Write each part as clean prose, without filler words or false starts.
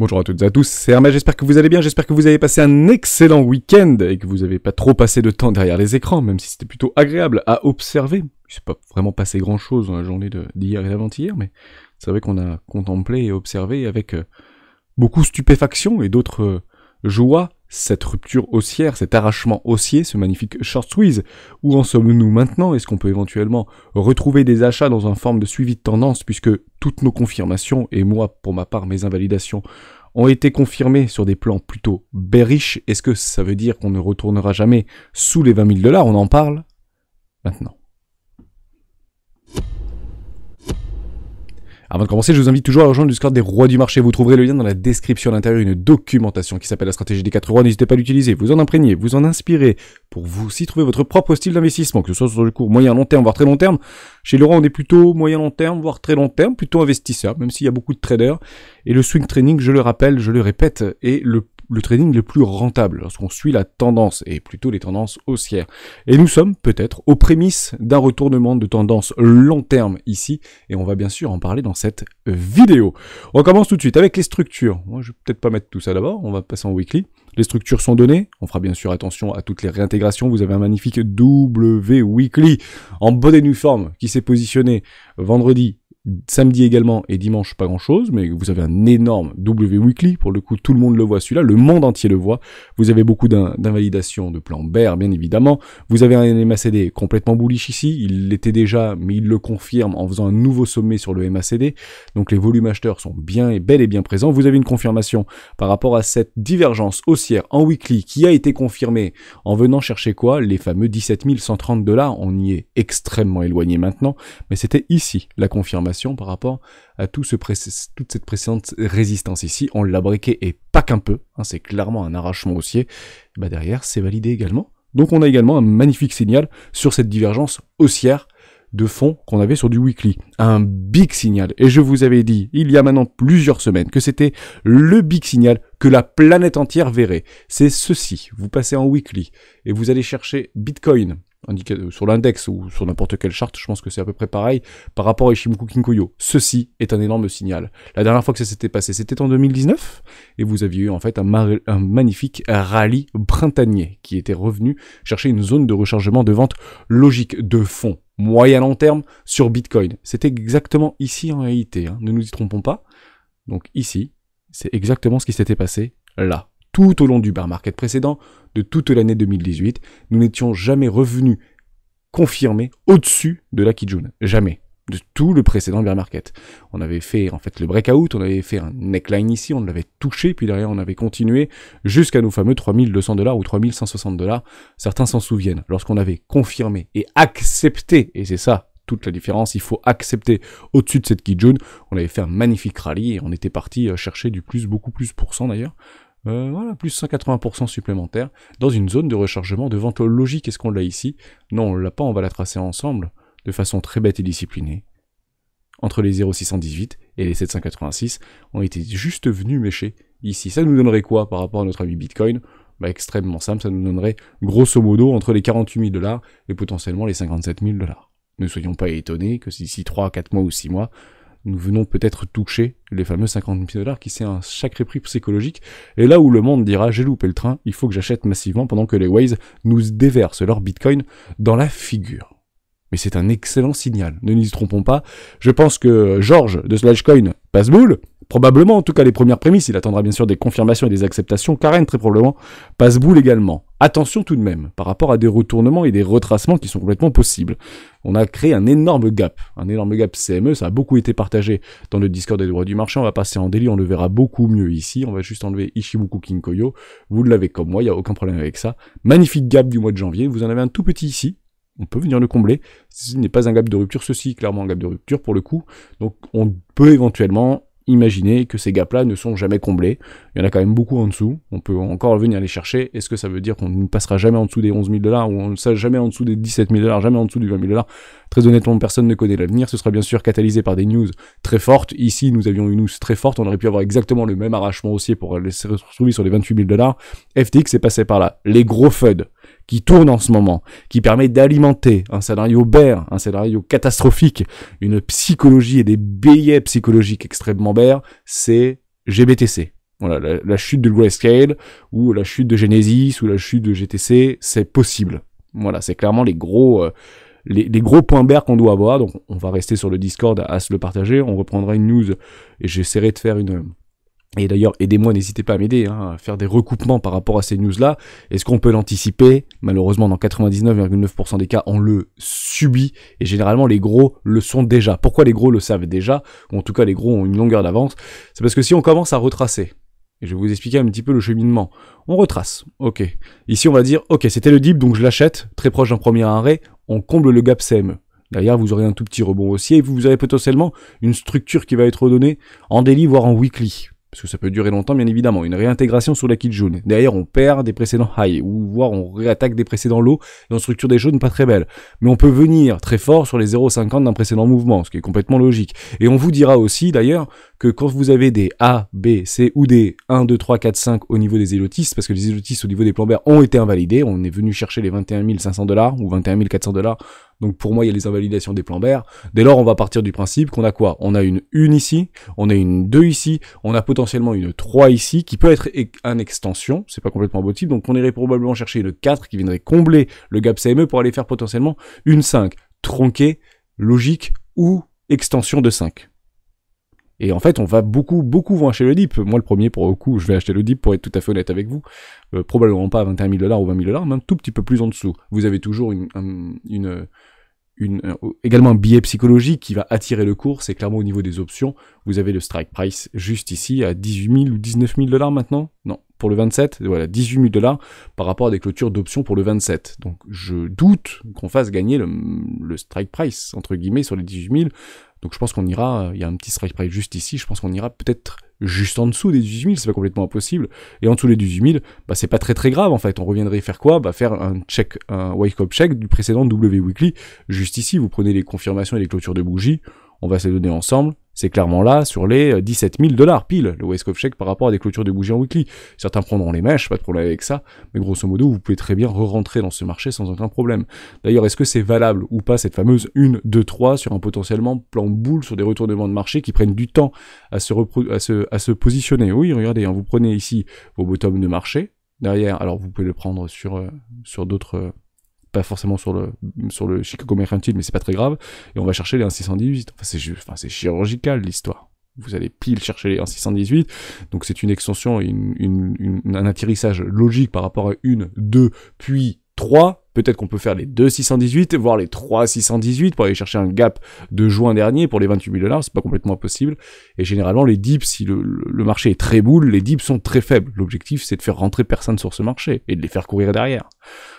Bonjour à toutes et à tous, c'est Hermès, j'espère que vous allez bien, j'espère que vous avez passé un excellent week-end et que vous n'avez pas trop passé de temps derrière les écrans, même si c'était plutôt agréable à observer. Il s'est pas vraiment passé grand-chose dans la journée d'hier et d'avant-hier, mais c'est vrai qu'on a contemplé et observé avec beaucoup stupéfaction et d'autres joies cette rupture haussière, cet arrachement haussier, ce magnifique short squeeze. Où en sommes-nous maintenant? Est-ce qu'on peut éventuellement retrouver des achats dans une forme de suivi de tendance, puisque toutes nos confirmations, et moi pour ma part mes invalidations, ont été confirmées sur des plans plutôt bearish? Est-ce que ça veut dire qu'on ne retournera jamais sous les 20 000 $? On en parle maintenant. Avant de commencer, je vous invite toujours à rejoindre le Discord des rois du marché. Vous trouverez le lien dans la description à l'intérieur, une documentation qui s'appelle la stratégie des 4 rois. N'hésitez pas à l'utiliser, vous en imprégner, vous en inspirer pour vous aussi trouver votre propre style d'investissement, que ce soit sur le court moyen, long terme, voire très long terme. Chez Laurent, on est plutôt moyen long terme, voire très long terme, plutôt investisseur, même s'il y a beaucoup de traders. Et le swing trading, je le rappelle, je le répète, est le trading le plus rentable lorsqu'on suit la tendance, et plutôt les tendances haussières. Et nous sommes peut-être aux prémices d'un retournement de tendance long terme ici, et on va bien sûr en parler dans cette vidéo. On commence tout de suite avec les structures. Moi, je vais peut-être pas mettre tout ça d'abord, on va passer en weekly. Les structures sont données, on fera bien sûr attention à toutes les réintégrations. Vous avez un magnifique W Weekly en bonne et due forme qui s'est positionné vendredi, samedi également et dimanche pas grand chose, mais vous avez un énorme W Weekly, pour le coup tout le monde le voit celui-là, le monde entier le voit. Vous avez beaucoup d'invalidations de plans bear bien évidemment, vous avez un MACD complètement bullish ici, il l'était déjà mais il le confirme en faisant un nouveau sommet sur le MACD, donc les volumes acheteurs sont bel et bien présents. Vous avez une confirmation par rapport à cette divergence haussière en weekly qui a été confirmée en venant chercher quoi? Les fameux 17 130 $, on y est extrêmement éloigné maintenant, mais c'était ici la confirmation par rapport à toute cette précédente résistance ici. On l'a briqué et pas qu'un peu, hein, c'est clairement un arrachement haussier. Bah derrière, c'est validé également. Donc on a également un magnifique signal sur cette divergence haussière de fond qu'on avait sur du weekly. Un big signal. Et je vous avais dit, il y a maintenant plusieurs semaines, que c'était le big signal que la planète entière verrait. C'est ceci. Vous passez en weekly et vous allez chercher Bitcoin sur l'index ou sur n'importe quelle charte, je pense que c'est à peu près pareil par rapport à Ichimoku Kinkoyo. Ceci est un énorme signal. La dernière fois que ça s'était passé, c'était en 2019 et vous aviez eu en fait un magnifique rallye printanier qui était revenu chercher une zone de rechargement de vente logique de fond, moyen long terme sur Bitcoin. C'était exactement ici en réalité, hein. Ne nous y trompons pas. Donc ici, c'est exactement ce qui s'était passé là. Tout au long du bear market précédent, de toute l'année 2018, nous n'étions jamais revenus confirmés au-dessus de la Kijun. Jamais. De tout le précédent bear market. On avait fait en fait le breakout, on avait fait un neckline ici, on l'avait touché, puis derrière on avait continué jusqu'à nos fameux 3200 $ ou 3160 $. Certains s'en souviennent. Lorsqu'on avait confirmé et accepté, et c'est ça toute la différence, il faut accepter au-dessus de cette Kijun, on avait fait un magnifique rallye et on était parti chercher du plus, beaucoup plus % d'ailleurs. Voilà, plus 180% supplémentaire, dans une zone de rechargement de vente logique. Est-ce qu'on l'a ici? Non, on l'a pas, on va la tracer ensemble, de façon très bête et disciplinée. Entre les 0,618 et les 786, on était juste venus mécher ici. Ça nous donnerait quoi par rapport à notre ami Bitcoin? Bah extrêmement simple, ça nous donnerait grosso modo entre les 48 000 $ et potentiellement les 57 000 $. Ne soyons pas étonnés que d'ici 3, 4 mois ou 6 mois, nous venons peut-être toucher les fameux 50 000 $, qui c'est un sacré prix psychologique. Et là où le monde dira, j'ai loupé le train, il faut que j'achète massivement pendant que les Waze nous déversent leur Bitcoin dans la figure. Mais c'est un excellent signal, ne nous y trompons pas. Je pense que Georges de Slashcoin passe boule, probablement en tout cas les premières prémices, il attendra bien sûr des confirmations et des acceptations, Karen très probablement passe boule également. Attention tout de même, par rapport à des retournements et des retracements qui sont complètement possibles. On a créé un énorme gap CME, ça a beaucoup été partagé dans le Discord des droits du marché, on va passer en daily, on le verra beaucoup mieux ici, on va juste enlever Ichimoku Kinkoyo, vous l'avez comme moi, il n'y a aucun problème avec ça. Magnifique gap du mois de janvier, vous en avez un tout petit ici, on peut venir le combler, ce n'est pas un gap de rupture, ceci clairement un gap de rupture pour le coup, donc on peut éventuellement imaginer que ces gaps-là ne sont jamais comblés. Il y en a quand même beaucoup en dessous. On peut encore venir les chercher. Est-ce que ça veut dire qu'on ne passera jamais en dessous des 11 000 $ ou on ne sera jamais en dessous des 17 000 $, jamais en dessous du 20 000 $? Très honnêtement, personne ne connaît l'avenir. Ce sera bien sûr catalysé par des news très fortes. Ici, nous avions une news très forte. On aurait pu avoir exactement le même arrachement haussier pour se retrouver sur les 28 000 $. FTX est passé par là. Les gros FUD qui tourne en ce moment, qui permet d'alimenter un scénario bear, un scénario catastrophique, une psychologie et des billets psychologiques extrêmement bear, c'est GBTC. Voilà, la chute de Grayscale, ou la chute de Genesis, ou la chute de GTC, c'est possible. Voilà, c'est clairement les gros points berts qu'on doit avoir. Donc on va rester sur le Discord à se le partager, on reprendra une news, et j'essaierai de faire et d'ailleurs, aidez-moi, n'hésitez pas à m'aider, à faire des recoupements par rapport à ces news-là. Est-ce qu'on peut l'anticiper? Malheureusement, dans 99,9% des cas, on le subit. Et généralement, les gros le sont déjà. Pourquoi les gros le savent déjà? Ou en tout cas, les gros ont une longueur d'avance. C'est parce que si on commence à retracer, et je vais vous expliquer un petit peu le cheminement, on retrace. Ok. Ici, on va dire, ok, c'était le dip, donc je l'achète, très proche d'un premier arrêt. On comble le gap CME. Derrière, vous aurez un tout petit rebond haussier, et vous aurez potentiellement une structure qui va être donnée en daily, voire en weekly. Parce que ça peut durer longtemps, bien évidemment. Une réintégration sur la kit jaune. Derrière, on perd des précédents high, ou voire on réattaque des précédents low, et on structure des jaunes pas très belles. Mais on peut venir très fort sur les 0,50 d'un précédent mouvement, ce qui est complètement logique. Et on vous dira aussi, d'ailleurs, que quand vous avez des A, B, C ou des 1, 2, 3, 4, 5 au niveau des élotistes, parce que les élotistes au niveau des plombaires ont été invalidés, on est venu chercher les 21 500$ ou 21 400$, donc pour moi il y a les invalidations des plombaires. Dès lors on va partir du principe qu'on a quoi? On a une 1 ici, on a une 2 ici, on a potentiellement une 3 ici, qui peut être une extension, c'est pas complètement impossible, donc on irait probablement chercher une 4 qui viendrait combler le gap CME pour aller faire potentiellement une 5, tronquée, logique ou extension de 5. Et en fait, on va beaucoup vont acheter le dip. Moi, le premier, pour le coup, je vais acheter le dip pour être tout à fait honnête avec vous. Probablement pas à 21 000$ ou 20 000$, mais un tout petit peu plus en dessous. Vous avez toujours également un biais psychologique qui va attirer le cours. C'est clairement au niveau des options. Vous avez le strike price juste ici à 18 000 ou 19 000$ maintenant. Non, pour le 27, voilà, 18 000$ par rapport à des clôtures d'options pour le 27. Donc, je doute qu'on fasse gagner le strike price, entre guillemets, sur les 18 000. Donc je pense qu'on ira, il y a un petit strike price juste ici, je pense qu'on ira peut-être juste en dessous des 18 000, c'est pas complètement impossible. Et en dessous des 18 000, bah c'est pas très grave en fait. On reviendrait faire quoi? Bah faire un wake-up check du précédent W Weekly. Juste ici, vous prenez les confirmations et les clôtures de bougies, on va se les donner ensemble. C'est clairement là, sur les 17 000$ pile, le wake-up check par rapport à des clôtures de bougies en weekly. Certains prendront les mèches, pas de problème avec ça, mais grosso modo, vous pouvez très bien re-rentrer dans ce marché sans aucun problème. D'ailleurs, est-ce que c'est valable ou pas cette fameuse 1, 2, 3 sur un potentiellement plan boule sur des retournements de marché qui prennent du temps à se positionner? Oui, regardez, vous prenez ici vos bottoms de marché, derrière, alors vous pouvez le prendre sur d'autres... pas forcément sur le Chicago Mercantile, mais c'est pas très grave, et on va chercher les 1,618. Enfin, c'est chirurgical l'histoire. Vous allez pile chercher les 1,618, donc c'est une extension, un atterrissage logique par rapport à 1, 2, puis 3. Peut-être qu'on peut faire les 2,618, voire les 3,618 pour aller chercher un gap de juin dernier pour les 28 000$, c'est pas complètement impossible. Et généralement, les dips, si le marché est très boule, les dips sont très faibles. L'objectif, c'est de faire rentrer personne sur ce marché et de les faire courir derrière.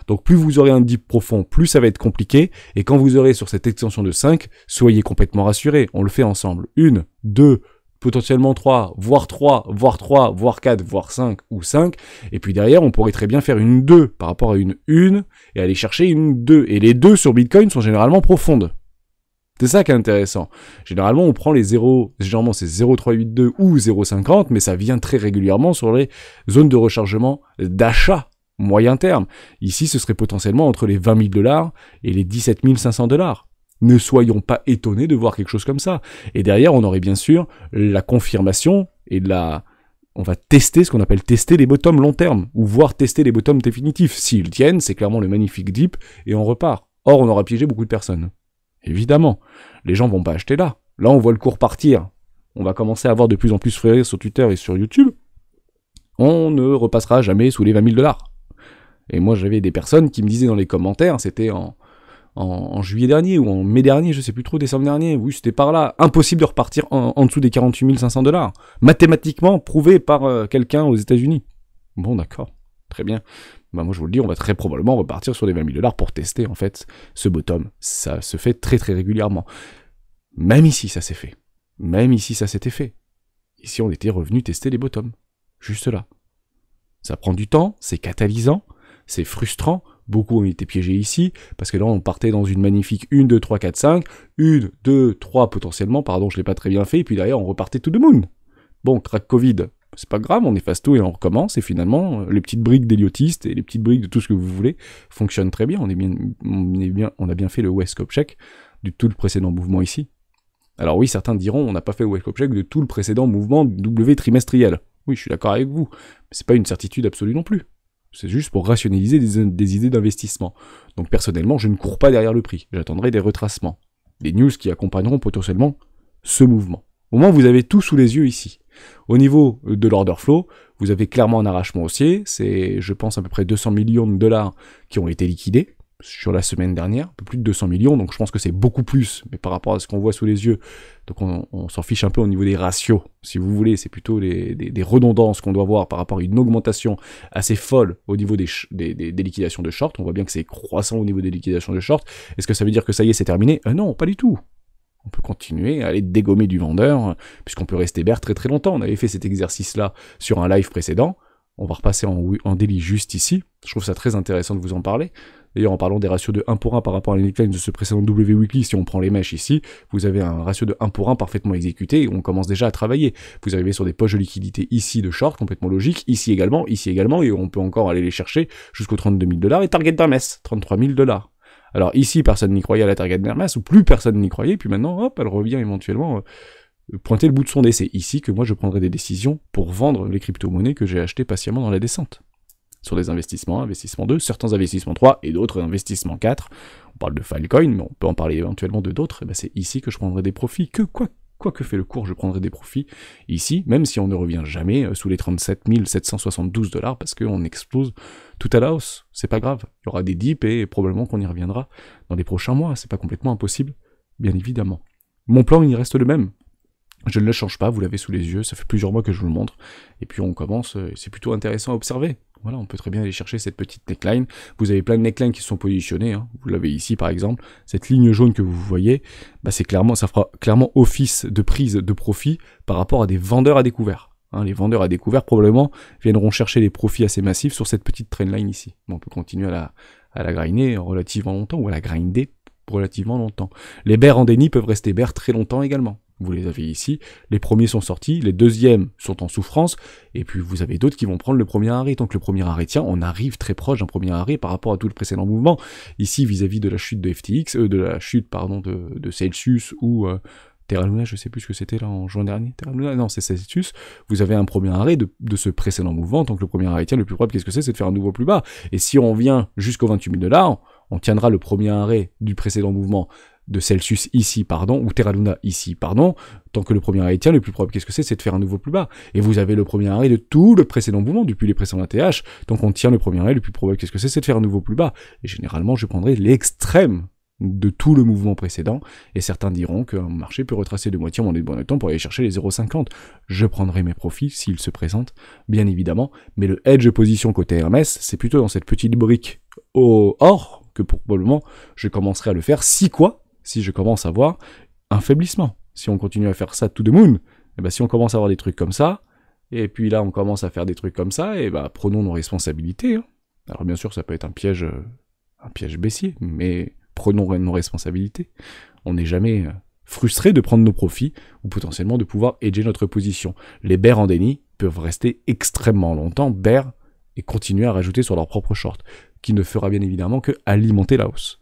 Donc plus vous aurez un dip profond, plus ça va être compliqué. Et quand vous aurez sur cette extension de 5, soyez complètement rassurés. On le fait ensemble. 1, 2, potentiellement 3, voire 3, voire 3, voire 4, voire 5 ou 5, et puis derrière on pourrait très bien faire une 2 par rapport à une 1, et aller chercher une 2, et les 2 sur Bitcoin sont généralement profondes. C'est ça qui est intéressant. Généralement on prend les 0, généralement c'est 0,382 ou 0,50, mais ça vient très régulièrement sur les zones de rechargement d'achat moyen terme. Ici ce serait potentiellement entre les 20 000$ et les 17 500$. Ne soyons pas étonnés de voir quelque chose comme ça. Et derrière, on aurait bien sûr la confirmation et on va tester ce qu'on appelle tester les bottoms long terme, ou voire tester les bottoms définitifs. S'ils tiennent, c'est clairement le magnifique dip, et on repart. Or, on aura piégé beaucoup de personnes. Évidemment, les gens vont pas acheter là. Là, on voit le cours partir. On va commencer à avoir de plus en plus frères sur Twitter et sur YouTube. On ne repassera jamais sous les 20 000$. Et moi, j'avais des personnes qui me disaient dans les commentaires, c'était en juillet dernier ou en mai dernier, je sais plus trop, décembre dernier, oui c'était par là, impossible de repartir en dessous des 48 500$, mathématiquement prouvé par quelqu'un aux États-Unis. Bon d'accord, très bien. Bah moi je vous le dis, on va très probablement repartir sur les 20 000$ pour tester en fait ce bottom. Ça se fait très régulièrement. Même ici ça s'est fait. Même ici ça s'était fait. Ici on était revenu tester les bottoms. Juste là. Ça prend du temps, c'est catalysant, c'est frustrant. Beaucoup ont été piégés ici, parce que là on partait dans une magnifique 1, 2, 3, 4, 5, 1, 2, 3 potentiellement, pardon je l'ai pas très bien fait, et puis derrière on repartait to the moon. Bon, crack Covid, c'est pas grave, on efface tout et on recommence, et finalement les petites briques d'héliotistes et les petites briques de tout ce que vous voulez fonctionnent très bien, on a bien fait le wake-up check de tout le précédent mouvement ici. Alors oui, certains diront, on n'a pas fait le wake-up check de tout le précédent mouvement W trimestriel. Oui, je suis d'accord avec vous. Mais c'est pas une certitude absolue non plus. C'est juste pour rationaliser des idées d'investissement. Donc personnellement, je ne cours pas derrière le prix. J'attendrai des retracements. Des news qui accompagneront potentiellement ce mouvement. Au moins, vous avez tout sous les yeux ici. Au niveau de l'order flow, vous avez clairement un arrachement haussier. C'est, je pense, à peu près 200 millions de dollars qui ont été liquidés sur la semaine dernière, un peu plus de 200 millions, donc je pense que c'est beaucoup plus, mais par rapport à ce qu'on voit sous les yeux, donc on s'en fiche un peu au niveau des ratios, si vous voulez, c'est plutôt des redondances qu'on doit voir par rapport à une augmentation assez folle au niveau des liquidations de short. On voit bien que c'est croissant au niveau des liquidations de short. Est-ce que ça veut dire que ça y est, c'est terminé? Non, pas du tout. On peut continuer à aller dégommer du vendeur, puisqu'on peut rester bear très très longtemps. On avait fait cet exercice-là sur un live précédent. On va repasser en daily juste ici. Je trouve ça très intéressant de vous en parler. D'ailleurs, en parlant des ratios de 1 pour 1 par rapport à la neckline de ce précédent W Weekly, si on prend les mèches ici, vous avez un ratio de 1 pour 1 parfaitement exécuté et on commence déjà à travailler. Vous arrivez sur des poches de liquidité ici de short, complètement logique, ici également, et on peut encore aller les chercher jusqu'aux 32 000 $, et target d'Hermès, 33 000 $. Alors ici, personne n'y croyait à la target d'Hermès, ou plus personne n'y croyait, puis maintenant, hop, elle revient éventuellement pointer le bout de son nez. C'est ici que moi je prendrai des décisions pour vendre les crypto-monnaies que j'ai achetées patiemment dans la descente. Sur des investissements 1, investissements 2, certains investissements 3 et d'autres investissements 4. On parle de Filecoin, mais on peut en parler éventuellement de d'autres. Et ben c'est ici que je prendrai des profits. Quoi que fait le cours, je prendrai des profits ici, même si on ne revient jamais sous les 37 772 $, parce qu'on explose tout à la hausse. C'est pas grave. Il y aura des dips et probablement qu'on y reviendra dans les prochains mois. C'est pas complètement impossible, bien évidemment. Mon plan, il reste le même. Je ne le change pas, vous l'avez sous les yeux, ça fait plusieurs mois que je vous le montre, et puis on commence, c'est plutôt intéressant à observer. Voilà, on peut très bien aller chercher cette petite neckline. Vous avez plein de necklines qui sont positionnées, hein. Vous l'avez ici par exemple, cette ligne jaune que vous voyez, bah c'est clairement, ça fera clairement office de prise de profit par rapport à des vendeurs à découvert. Hein, les vendeurs à découvert probablement viendront chercher des profits assez massifs sur cette petite trendline ici. Bon, on peut continuer à la grinder relativement longtemps, ou à la grinder relativement longtemps. Les bears en déni peuvent rester bears très longtemps également. Vous les avez ici, les premiers sont sortis, les deuxièmes sont en souffrance, et puis vous avez d'autres qui vont prendre le premier arrêt. Donc le premier arrêt tient, on arrive très proche d'un premier arrêt par rapport à tout le précédent mouvement. Ici, vis-à-vis de la chute de FTX, de la chute, pardon, de Celsius ou Terra Luna, je sais plus ce que c'était là en juin dernier, Terra Luna, non c'est Celsius, vous avez un premier arrêt de ce précédent mouvement, donc le premier arrêt tient, le plus probable, qu'est-ce que c'est de faire un nouveau plus bas. Et si on vient jusqu'aux 28 000 $, on tiendra le premier arrêt du précédent mouvement de Celsius ici, pardon, ou Terra Luna ici, pardon, tant que le premier arrêt tient, le plus probable, qu'est-ce que c'est de faire un nouveau plus bas. Et vous avez le premier arrêt de tout le précédent mouvement, depuis les précédents TH, donc on tient le premier arrêt, le plus probable, qu'est-ce que c'est de faire un nouveau plus bas. Et généralement, je prendrai l'extrême de tout le mouvement précédent, et certains diront qu'un marché peut retracer de moitié en bon temps pour aller chercher les 0,50. Je prendrai mes profits s'ils se présentent, bien évidemment, mais le hedge position côté Hermès, c'est plutôt dans cette petite brique au or que probablement je commencerai à le faire, si je commence à voir un faiblissement. Si on continue à faire ça to the moon, et ben si on commence à avoir des trucs comme ça, et puis là on commence à faire des trucs comme ça, et ben prenons nos responsabilités. Hein. Alors bien sûr ça peut être un piège baissier, mais prenons nos responsabilités. On n'est jamais frustré de prendre nos profits, ou potentiellement de pouvoir hedger notre position. Les bears en déni peuvent rester extrêmement longtemps bears et continuer à rajouter sur leur propre short, qui ne fera bien évidemment que alimenter la hausse.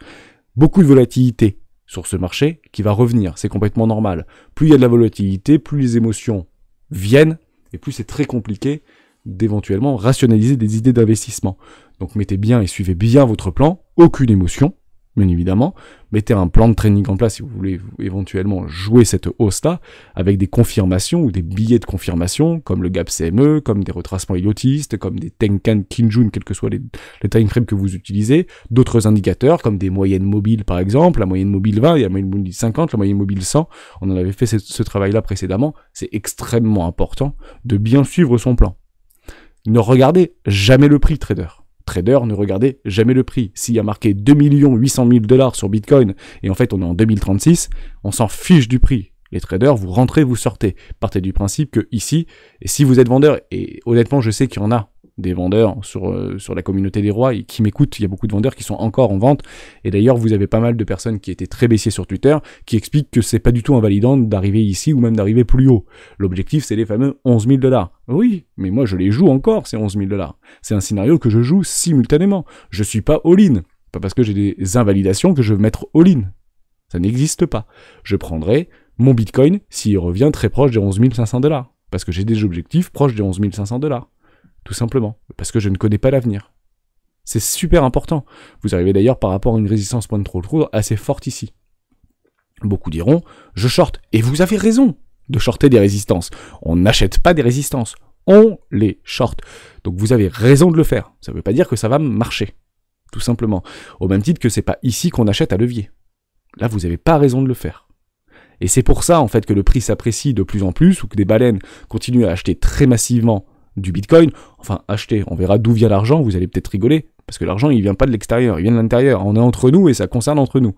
Beaucoup de volatilité sur ce marché qui va revenir, c'est complètement normal. Plus il y a de la volatilité, plus les émotions viennent, et plus c'est très compliqué d'éventuellement rationaliser des idées d'investissement. Donc mettez bien et suivez bien votre plan, aucune émotion, bien évidemment. Mettez un plan de trading en place si vous voulez éventuellement jouer cette hausse-là, avec des confirmations ou des billets de confirmation, comme le gap CME, comme des retracements idiotistes, comme des Tenkan Kinjun, quels que soient les time frames que vous utilisez, d'autres indicateurs, comme des moyennes mobiles par exemple, la moyenne mobile 20, il y a la moyenne mobile 50, la moyenne mobile 100, on en avait fait ce travail-là précédemment, c'est extrêmement important de bien suivre son plan. Ne regardez jamais le prix, trader. Trader, ne regardez jamais le prix. S'il y a marqué 2 800 000 $ sur Bitcoin, et en fait on est en 2036, on s'en fiche du prix. Les traders, vous rentrez, vous sortez. Partez du principe que ici, et si vous êtes vendeur, et honnêtement je sais qu'il y en a des vendeurs sur la communauté des rois et qui m'écoutent, il y a beaucoup de vendeurs qui sont encore en vente, et d'ailleurs vous avez pas mal de personnes qui étaient très baissiers sur Twitter, qui expliquent que c'est pas du tout invalidant d'arriver ici ou même d'arriver plus haut. L'objectif c'est les fameux 11 000 $. Oui, mais moi je les joue encore ces 11 000 $. C'est un scénario que je joue simultanément. Je suis pas all-in. Pas parce que j'ai des invalidations que je veux mettre all-in. Ça n'existe pas. Je prendrai mon Bitcoin s'il revient très proche des 11 500 $. Parce que j'ai des objectifs proches des 11 500 $. Tout simplement. Parce que je ne connais pas l'avenir. C'est super important. Vous arrivez d'ailleurs par rapport à une résistance point de contrôle assez forte ici. Beaucoup diront, je short. Et vous avez raison de shorter des résistances. On n'achète pas des résistances. On les short. Donc vous avez raison de le faire. Ça ne veut pas dire que ça va marcher. Tout simplement. Au même titre que c'est pas ici qu'on achète à levier. Là, vous n'avez pas raison de le faire. Et c'est pour ça, en fait, que le prix s'apprécie de plus en plus, ou que des baleines continuent à acheter très massivement du Bitcoin. Enfin, acheter, on verra d'où vient l'argent, vous allez peut-être rigoler, parce que l'argent, il vient pas de l'extérieur, il vient de l'intérieur. On est entre nous et ça concerne entre nous.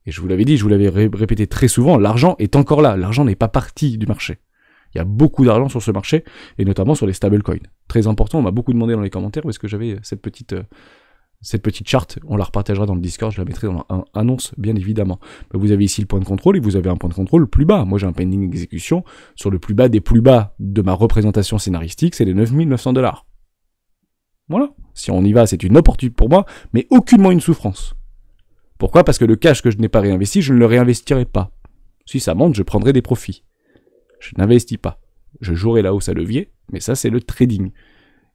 Et je vous l'avais dit, je vous l'avais répété très souvent, l'argent est encore là, l'argent n'est pas parti du marché. Il y a beaucoup d'argent sur ce marché, et notamment sur les stablecoins. Très important, on m'a beaucoup demandé dans les commentaires, parce que j'avais cette petite charte, on la repartagera dans le Discord, je la mettrai dans l'annonce, bien évidemment. Vous avez ici le point de contrôle, et vous avez un point de contrôle plus bas. Moi, j'ai un pending exécution sur le plus bas des plus bas de ma représentation scénaristique, c'est les 9 900 $. Voilà. Si on y va, c'est une opportunité pour moi, mais aucunement une souffrance. Pourquoi? Parce que le cash que je n'ai pas réinvesti, je ne le réinvestirai pas. Si ça monte, je prendrai des profits. Je n'investis pas. Je jouerai la hausse à levier, mais ça, c'est le trading.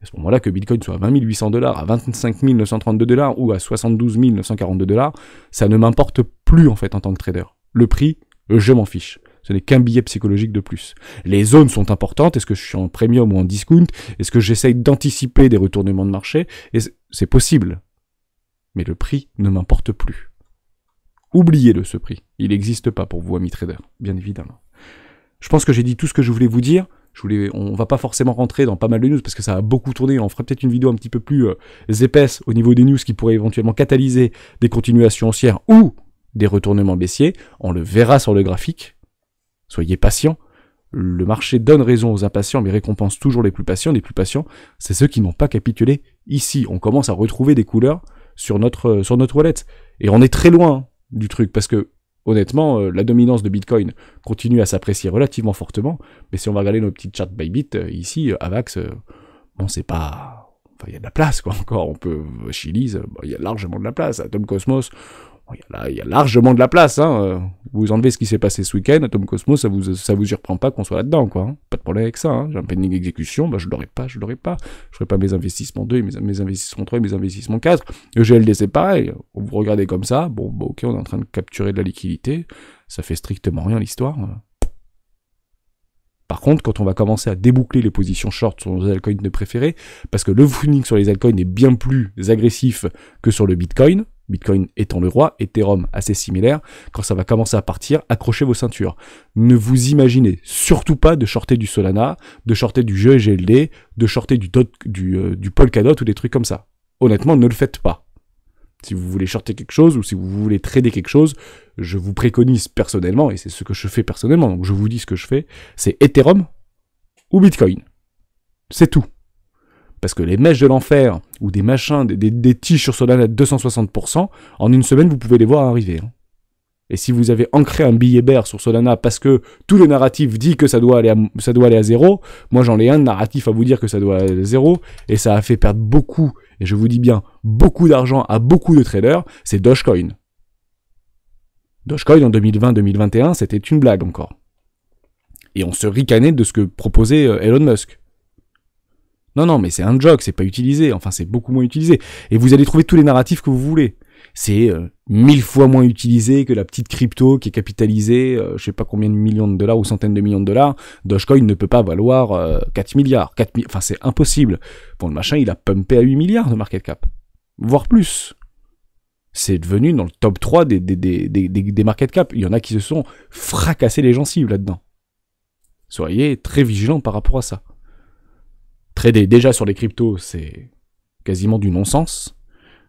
À ce moment-là, que Bitcoin soit à 20 800 $, à 25 932 $ ou à 72 942 $, ça ne m'importe plus en fait en tant que trader. Le prix, je m'en fiche. Ce n'est qu'un billet psychologique de plus. Les zones sont importantes. Est-ce que je suis en premium ou en discount? Est-ce que j'essaye d'anticiper des retournements de marché? Et c'est possible. Mais le prix ne m'importe plus. Oubliez-le, ce prix. Il n'existe pas pour vous, amis traders, bien évidemment. Je pense que j'ai dit tout ce que je voulais vous dire. On va pas forcément rentrer dans pas mal de news parce que ça a beaucoup tourné. On fera peut-être une vidéo un petit peu plus épaisse au niveau des news qui pourraient éventuellement catalyser des continuations haussières ou des retournements baissiers. On le verra sur le graphique. Soyez patients. Le marché donne raison aux impatients mais récompense toujours les plus patients. Les plus patients, c'est ceux qui n'ont pas capitulé ici. On commence à retrouver des couleurs sur notre wallet. Et on est très loin du truc parce que honnêtement, la dominance de Bitcoin continue à s'apprécier relativement fortement, mais si on va regarder nos petites charts Bybit, ici, Avax, bon, c'est pas... Enfin, il y a de la place, quoi, encore. On peut... Chiliz, bon, il y a largement de la place. Atom Cosmos, bon, il y a largement de la place, hein. Vous enlevez ce qui s'est passé ce week-end, Atom Cosmos, ça vous y reprend pas qu'on soit là-dedans, quoi. Hein. Pas de problème avec ça, hein. J'ai un pending exécution, bah, je l'aurais pas. Je ferai pas mes investissements 2, mes investissements 3 et mes investissements 4. EGLD, c'est pareil. Vous regardez comme ça, bon, bah, ok, on est en train de capturer de la liquidité. Ça fait strictement rien, l'histoire. Par contre, quand on va commencer à déboucler les positions short sur nos altcoins de préférés, parce que le funding sur les altcoins est bien plus agressif que sur le Bitcoin, Bitcoin étant le roi, Ethereum assez similaire, quand ça va commencer à partir, accrochez vos ceintures. Ne vous imaginez surtout pas de shorter du Solana, de shorter du GLD, de shorter du Polkadot ou des trucs comme ça. Honnêtement, ne le faites pas. Si vous voulez shorter quelque chose ou si vous voulez trader quelque chose, je vous préconise personnellement, et c'est ce que je fais personnellement, donc je vous dis ce que je fais, c'est Ethereum ou Bitcoin. C'est tout. Parce que les mèches de l'enfer, ou des machins, des tiges sur Solana de 260%, en une semaine, vous pouvez les voir arriver. Hein. Et si vous avez ancré un billet bear sur Solana parce que tout le narratif dit que ça doit aller à zéro, moi j'en ai un narratif à vous dire que ça doit aller à zéro, et ça a fait perdre beaucoup, et je vous dis bien, beaucoup d'argent à beaucoup de traders, c'est Dogecoin. Dogecoin en 2020-2021, c'était une blague encore. Et on se ricanait de ce que proposait Elon Musk. Non, mais c'est un joke, c'est pas utilisé, enfin c'est beaucoup moins utilisé. Et vous allez trouver tous les narratifs que vous voulez. C'est 1000 fois moins utilisé que la petite crypto qui est capitalisée, je sais pas combien de millions de dollars ou centaines de millions de dollars. Dogecoin ne peut pas valoir 4 milliards. Enfin c'est impossible. Bon, le machin, il a pumpé à 8 milliards de market cap. Voire plus. C'est devenu dans le top 3 des market cap. Il y en a qui se sont fracassés les gencives là-dedans. Soyez très vigilants par rapport à ça. Trader déjà sur les cryptos, c'est quasiment du non-sens.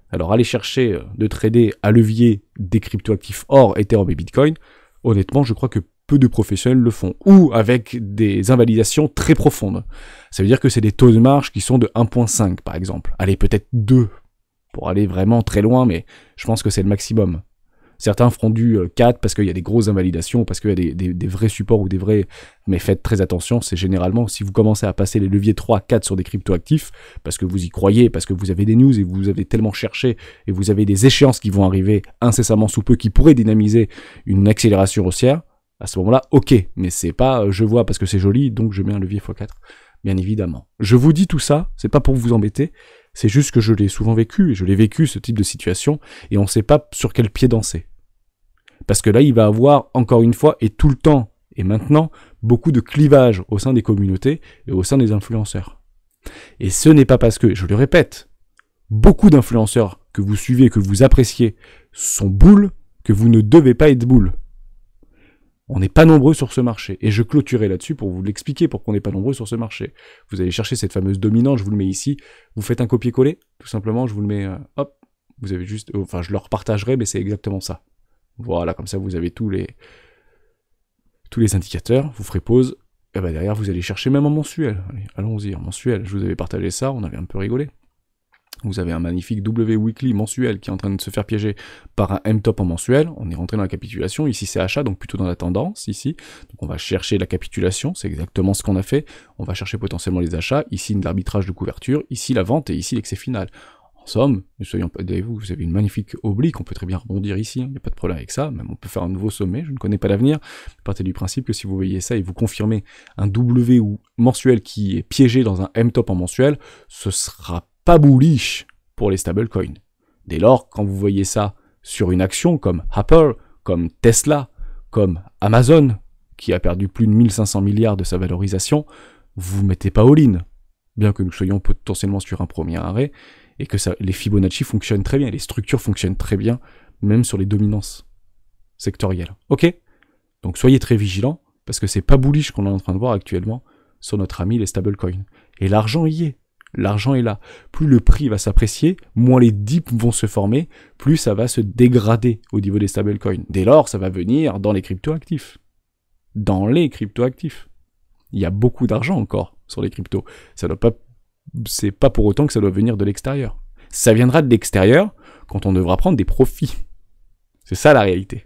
Alors allez chercher de trader à levier des cryptoactifs hors Ethereum et Bitcoin. Honnêtement, je crois que peu de professionnels le font. Ou avec des invalidations très profondes. Ça veut dire que c'est des taux de marge qui sont de 1.5 par exemple. Allez, peut-être 2 pour aller vraiment très loin, mais je pense que c'est le maximum. Certains feront du 4 parce qu'il y a des grosses invalidations, parce qu'il y a des vrais supports ou des vrais... Mais faites très attention, c'est généralement, si vous commencez à passer les leviers 3, 4 sur des cryptoactifs, parce que vous y croyez, parce que vous avez des news et vous avez tellement cherché, et vous avez des échéances qui vont arriver incessamment sous peu, qui pourraient dynamiser une accélération haussière, À ce moment-là, ok, mais c'est pas je vois parce que c'est joli, donc je mets un levier x4, bien évidemment. Je vous dis tout ça, c'est pas pour vous embêter, c'est juste que je l'ai souvent vécu, et je l'ai vécu ce type de situation, et on sait pas sur quel pied danser. Parce que là, il va avoir, encore une fois, et tout le temps, et maintenant, beaucoup de clivage au sein des communautés et au sein des influenceurs. Et ce n'est pas parce que, je le répète, beaucoup d'influenceurs que vous suivez, que vous appréciez, sont boules, que vous ne devez pas être boules. On n'est pas nombreux sur ce marché. Et je clôturerai là-dessus pour vous l'expliquer pourquoi on n'est pas nombreux sur ce marché. Vous allez chercher cette fameuse dominante, je vous le mets ici. Vous faites un copier-coller, tout simplement, je vous le mets, hop. Vous avez juste, enfin, je le repartagerai, mais c'est exactement ça. Voilà, comme ça, vous avez tous les indicateurs. Vous ferez pause. Et ben derrière, vous allez chercher même en mensuel. Allez, allons-y, en mensuel. Je vous avais partagé ça, on avait un peu rigolé. Vous avez un magnifique W Weekly mensuel qui est en train de se faire piéger par un M-Top en mensuel. On est rentré dans la capitulation. Ici, c'est achat, donc plutôt dans la tendance, ici. Donc on va chercher la capitulation, c'est exactement ce qu'on a fait. On va chercher potentiellement les achats. Ici, l'arbitrage de couverture. Ici, la vente et ici, l'excès final. En somme, ne soyons pas derrière vous avez une magnifique oblique. On peut très bien rebondir ici. Il n'y a pas de problème avec ça. Même on peut faire un nouveau sommet. Je ne connais pas l'avenir. Partez du principe que si vous voyez ça et vous confirmez un W ou mensuel qui est piégé dans un M-Top en mensuel, ce sera pas bullish pour les stablecoins. Dès lors, quand vous voyez ça sur une action comme Apple, comme Tesla, comme Amazon, qui a perdu plus de 1500 milliards de sa valorisation, vous mettez pas all-in. Bien que nous soyons potentiellement sur un premier arrêt, et que ça, les Fibonacci fonctionnent très bien, les structures fonctionnent très bien, même sur les dominances sectorielles. Ok? Donc soyez très vigilants, parce que c'est pas bullish qu'on est en train de voir actuellement sur notre ami les stablecoins. Et l'argent y est. L'argent est là. Plus le prix va s'apprécier, moins les dips vont se former, plus ça va se dégrader au niveau des stablecoins. Dès lors, ça va venir dans les cryptoactifs. Dans les cryptoactifs. Il y a beaucoup d'argent encore sur les cryptos. Ça doit pas, c'est pas pour autant que ça doit venir de l'extérieur. Ça viendra de l'extérieur quand on devra prendre des profits. C'est ça la réalité.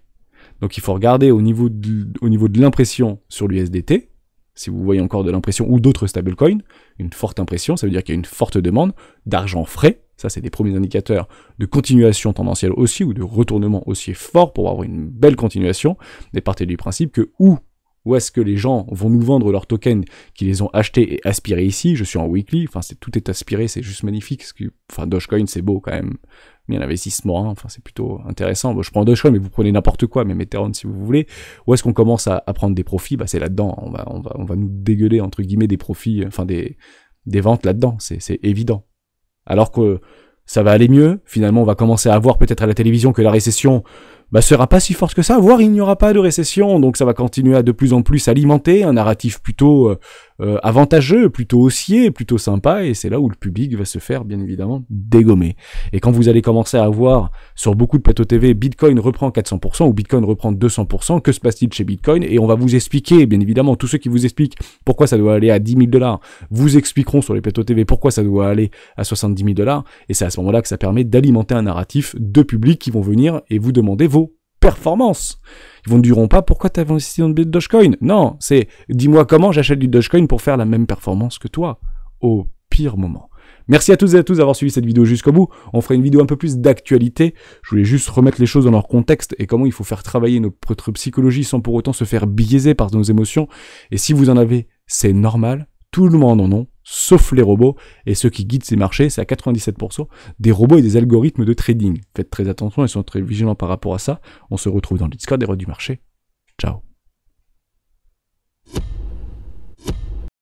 Donc il faut regarder au niveau de l'impression sur l'USDT. Si vous voyez encore de l'impression ou d'autres stablecoins, une forte impression, ça veut dire qu'il y a une forte demande d'argent frais, ça c'est des premiers indicateurs de continuation tendancielle aussi, ou de retournement haussier fort pour avoir une belle continuation, mais partez du principe que où est-ce que les gens vont nous vendre leurs tokens qui les ont achetés et aspirés ici, je suis en weekly, enfin tout est aspiré, c'est juste magnifique, enfin Dogecoin c'est beau quand même, mais l'investissement, hein, enfin c'est plutôt intéressant. Bon, je prends Dogecoin, mais vous prenez n'importe quoi, même Ethereum si vous voulez. Où est-ce qu'on commence à prendre des profits? Bah c'est là-dedans. On va nous dégueuler entre guillemets des profits, enfin des ventes là-dedans. C'est évident. Alors que ça va aller mieux. Finalement, on va commencer à voir peut-être à la télévision que la récession sera pas si forte que ça, voire il n'y aura pas de récession, donc ça va continuer à de plus en plus alimenter un narratif plutôt avantageux, plutôt haussier, plutôt sympa, et c'est là où le public va se faire bien évidemment dégommer. Et quand vous allez commencer à voir sur beaucoup de plateaux TV, Bitcoin reprend 400%, ou Bitcoin reprend 200%, que se passe-t-il chez Bitcoin? Et on va vous expliquer, bien évidemment, tous ceux qui vous expliquent pourquoi ça doit aller à 10 000 $, vous expliqueront sur les plateaux TV pourquoi ça doit aller à 70 000 $, et c'est à ce moment-là que ça permet d'alimenter un narratif de public qui vont venir et vous demander vos performances. Ils ne diront pas pourquoi tu as investi dans le Dogecoin. Non, c'est dis-moi comment j'achète du Dogecoin pour faire la même performance que toi, au pire moment. Merci à toutes et à tous d'avoir suivi cette vidéo jusqu'au bout. On fera une vidéo un peu plus d'actualité. Je voulais juste remettre les choses dans leur contexte et comment il faut faire travailler notre psychologie sans pour autant se faire biaiser par nos émotions. Et si vous en avez, c'est normal. Tout le monde en a, sauf les robots, et ceux qui guident ces marchés, c'est à 97% des robots et des algorithmes de trading. Faites très attention et soyez très vigilants par rapport à ça. On se retrouve dans le Discord des rois du marché.